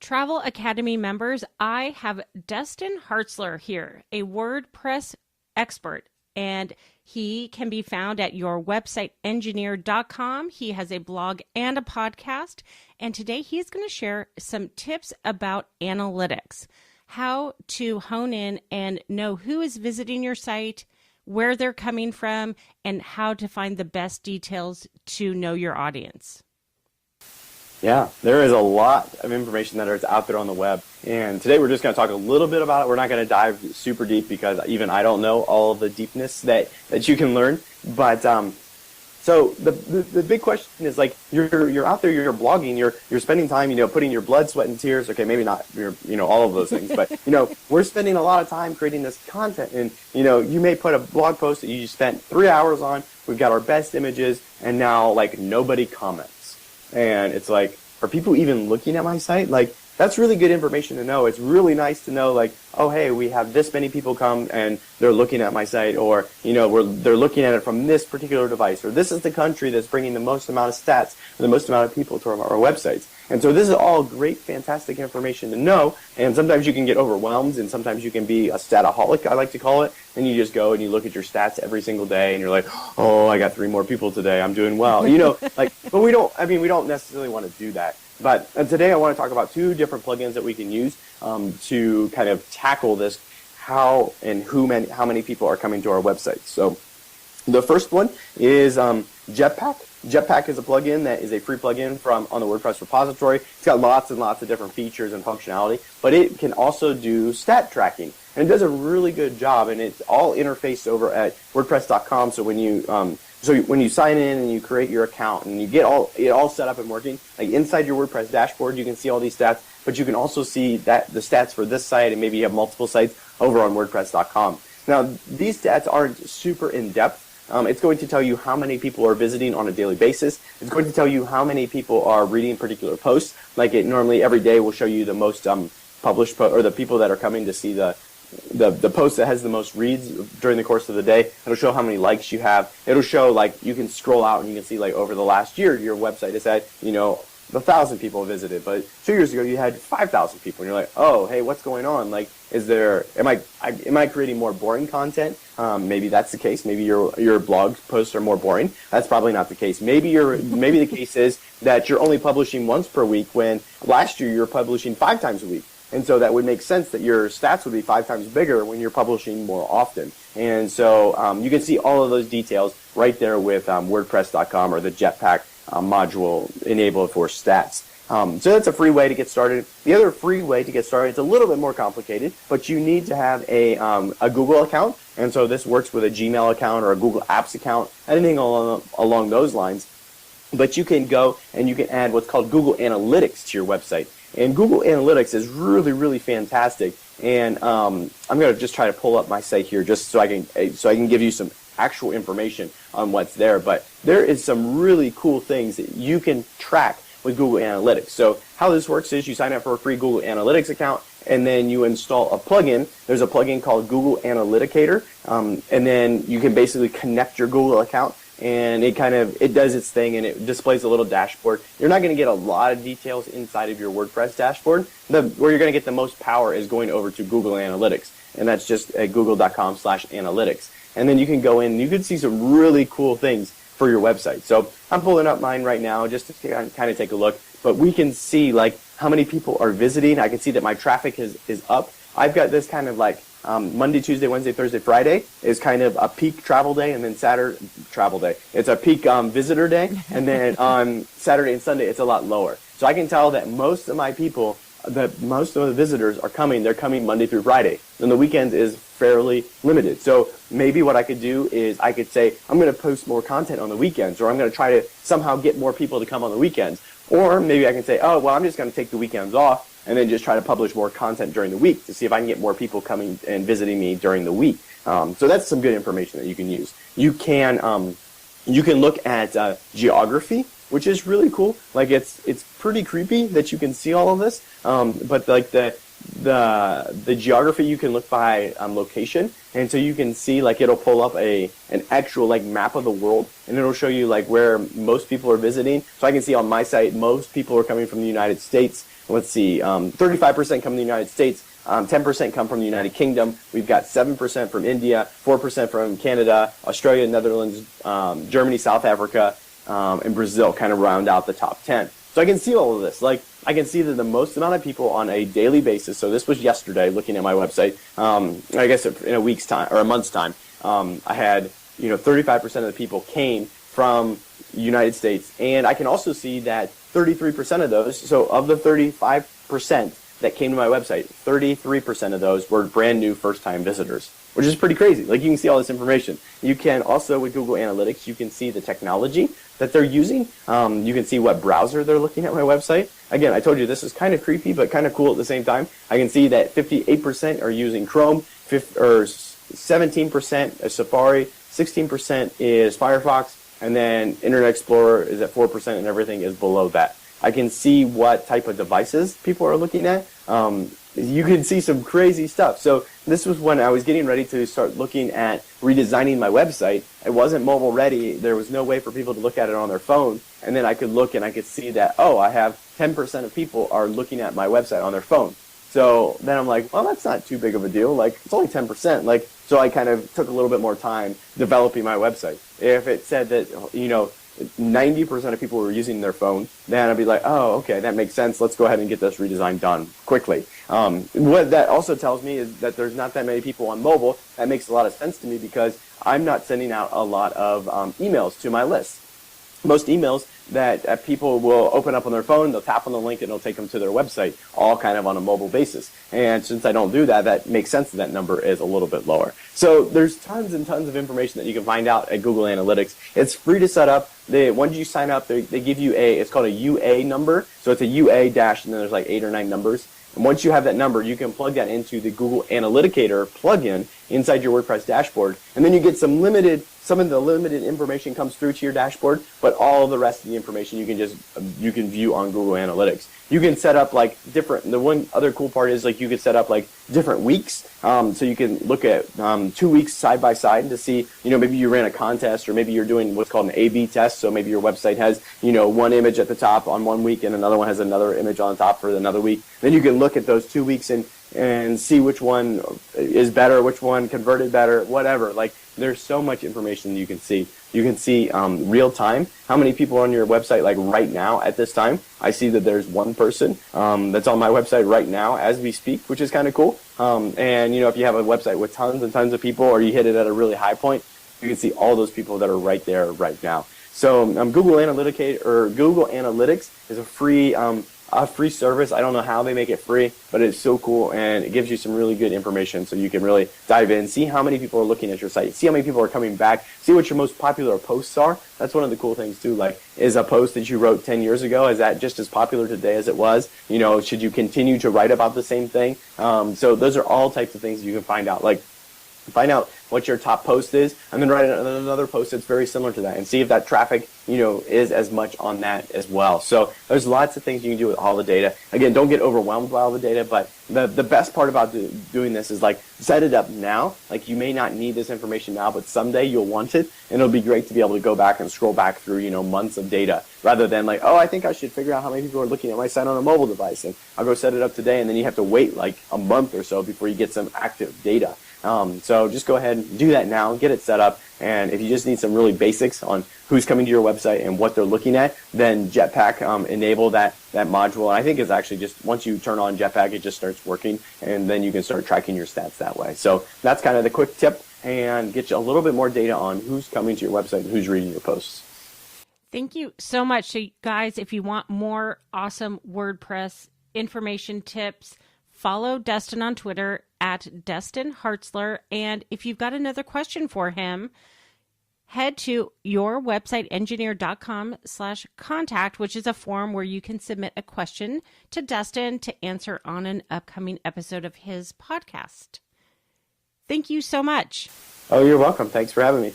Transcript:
Travel Academy members, I have Dustin Hartzler here, a WordPress expert, and he can be found at yourwebsiteengineer.com. He has a blog and a podcast, and today he's going to share some tips about analytics, how to hone in and know who is visiting your site, where they're coming from, and how to find the best details to know your audience. Yeah, there is a lot of information that is out there on the web. And today we're just going to talk a little bit about it. We're not going to dive super deep because even I don't know all of the deepness that you can learn. But so the big question is, like, you're out there, you're blogging, you're spending time, putting your blood, sweat, and tears. Okay, maybe not all of those things, but we're spending a lot of time creating this content. And you may put a blog post that you spent 3 hours on. We've got our best images, and now like nobody comments. And it's like, are people even looking at my site? Like, that's really good information to know. It's really nice to know, like, oh, hey, we have this many people come and they're looking at my site, or, they're looking at it from this particular device, or this is the country that's bringing the most amount of stats, or the most amount of people to our websites. And so this is all great, fantastic information to know. And sometimes you can get overwhelmed, and sometimes you can be a stataholic, I like to call it. And you just go and you look at your stats every single day, and you're like, oh, I got 3 more people today. I'm doing well. But we don't necessarily want to do that. But today I want to talk about 2 different plugins that we can use to kind of tackle this, how many people are coming to our website. So the first one is Jetpack. Jetpack is a plugin that is a free plugin on the WordPress repository. It's got lots and lots of different features and functionality, but it can also do stat tracking, and it does a really good job. And it's all interfaced over at WordPress.com. So when you sign in and you create your account and you get it all set up and working, like inside your WordPress dashboard, you can see all these stats, but you can also see the stats for this site, and maybe you have multiple sites over on WordPress.com. Now, these stats aren't super in-depth. It's going to tell you how many people are visiting on a daily basis. It's going to tell you how many people are reading particular posts. Like, it normally every day will show you the most published or the people that are coming to see the post that has the most reads during the course of the day. It'll show how many likes you have. It'll show, like, you can scroll out and you can see, like, over the last year, your website has had, 1,000 people visited, but 2 years ago you had 5,000 people, and you're like, oh, hey, what's going on? Like, am I creating more boring content? Maybe that's the case. Maybe your blog posts are more boring. That's probably not the case. Maybe the case is that you're only publishing once per week, when last year you were publishing 5 times a week. And so that would make sense that your stats would be 5 times bigger when you're publishing more often. And so you can see all of those details right there with WordPress.com or the Jetpack module enabled for stats. So that's a free way to get started. The other free way to get started, it's a little bit more complicated, but you need to have a Google account. And so this works with a Gmail account or a Google Apps account, anything along those lines. But you can go and you can add what's called Google Analytics to your website. And Google Analytics is really, really fantastic. And I'm going to just try to pull up my site here just so I can give you some actual information on what's there. But there is some really cool things that you can track with Google Analytics. So how this works is you sign up for a free Google Analytics account, and then you install a plugin. There's a plugin called Google Analyticator, and then you can basically connect your Google account, and it does its thing, and it displays a little dashboard. You're not going to get a lot of details inside of your WordPress dashboard. Where you're going to get the most power is going over to Google Analytics, and that's just at google.com/analytics. And then you can go in and you can see some really cool things for your website. So I'm pulling up mine right now just to kind of take a look, but we can see, like, how many people are visiting. I can see that my traffic is up. I've got this kind of like Monday, Tuesday, Wednesday, Thursday, Friday is kind of a peak travel day, and then Saturday, travel day. It's a peak visitor day, and then on Saturday and Sunday, it's a lot lower. So I can tell that most of the visitors are coming. They're coming Monday through Friday. Then the weekend is fairly limited. So maybe what I could do is I could say, I'm going to post more content on the weekends, or I'm going to try to somehow get more people to come on the weekends. Or maybe I can say, oh, well, I'm just going to take the weekends off and then just try to publish more content during the week to see if I can get more people coming and visiting me during the week. So that's some good information that you can use. You can look at geography, which is really cool. Like, it's pretty creepy that you can see all of this. But like the geography, you can look by location, and so you can see, like, it'll pull up an actual, like, map of the world, and it'll show you, like, where most people are visiting. So I can see on my site most people are coming from the United States, let's see, 35% come from the United States, 10% come from the United Kingdom. We've got 7% from India, 4% from Canada, Australia, Netherlands, Germany, South Africa, and Brazil kind of round out the top 10. So I can see all of this. Like, I can see that the most amount of people on a daily basis, so this was yesterday looking at my website, I guess in a week's time or a month's time, I had, 35% of the people came from the United States. And I can also see that 33% of those, so of the 35% that came to my website, 33% of those were brand new first-time visitors, which is pretty crazy. Like, you can see all this information. You can also, with Google Analytics, you can see the technology that they're using. You can see what browser they're looking at my website. Again, I told you this is kind of creepy, but kind of cool at the same time. I can see that 58% are using Chrome, 17% is Safari, 16% is Firefox, and then Internet Explorer is at 4%, and everything is below that. I can see what type of devices people are looking at. You can see some crazy stuff. So this was when I was getting ready to start looking at redesigning my website. It wasn't mobile ready. There was no way for people to look at it on their phone. And then I could look and I could see that, I have 10% of people are looking at my website on their phone. So then I'm like, well, that's not too big of a deal. Like, it's only 10%. So I kind of took a little bit more time developing my website. If it said that, 90% of people were using their phone, then I'd be like, oh, okay, that makes sense. Let's go ahead and get this redesign done quickly. What that also tells me is that there's not that many people on mobile. That makes a lot of sense to me because I'm not sending out a lot of emails to my list. Most emails that people will open up on their phone, they'll tap on the link and it'll take them to their website, all kind of on a mobile basis. And since I don't do that, that makes sense that number is a little bit lower. So there's tons and tons of information that you can find out at Google Analytics. It's free to set up. Once you sign up, they give you it's called a UA number. So it's a UA dash and then there's like 8 or 9 numbers. And once you have that number, you can plug that into the Google Analyticator plugin inside your WordPress dashboard. And then you get some of the limited information comes through to your dashboard, but all the rest of the information you can view on Google Analytics. You can set up the one other cool part is you could set up different weeks. So you can look at 2 weeks side by side to see, maybe you ran a contest or maybe you're doing what's called an A/B test. So maybe your website has, one image at the top on one week and another one has another image on top for another week. Then you can look at those 2 weeks and see which one is better, which one converted better, whatever. There's so much information you can see. You can see real time, how many people are on your website right now at this time. I see that there's one person that's on my website right now as we speak, which is kind of cool. And if you have a website with tons and tons of people or you hit it at a really high point, you can see all those people that are right there right now. So Google Analytics is a free service. I don't know how they make it free, but it's so cool and it gives you some really good information so you can really dive in, see how many people are looking at your site, see how many people are coming back, see what your most popular posts are. That's one of the cool things too. Is a post that you wrote 10 years ago, is that just as popular today as it was? Should you continue to write about the same thing? So those are all types of things you can find out. Find out what your top post is, and then write another post that's very similar to that, and see if that traffic, is as much on that as well. So there's lots of things you can do with all the data. Again, don't get overwhelmed by all the data, but the best part about doing this is set it up now. You may not need this information now, but someday you'll want it, and it'll be great to be able to go back and scroll back through, months of data, rather than I think I should figure out how many people are looking at my site on a mobile device, and I'll go set it up today, and then you have to wait a month or so before you get some active data. So just go ahead and do that now, get it set up, and if you just need some really basics on who's coming to your website and what they're looking at, then Jetpack enable that module. And I think it's actually just once you turn on Jetpack, it just starts working, and then you can start tracking your stats that way. So that's kind of the quick tip, and get you a little bit more data on who's coming to your website and who's reading your posts. Thank you so much. So guys, if you want more awesome WordPress information tips, follow Dustin on Twitter at Dustin Hartzler. And if you've got another question for him, head to yourwebsiteengineer.com/contact, which is a form where you can submit a question to Dustin to answer on an upcoming episode of his podcast. Thank you so much. Oh, you're welcome. Thanks for having me.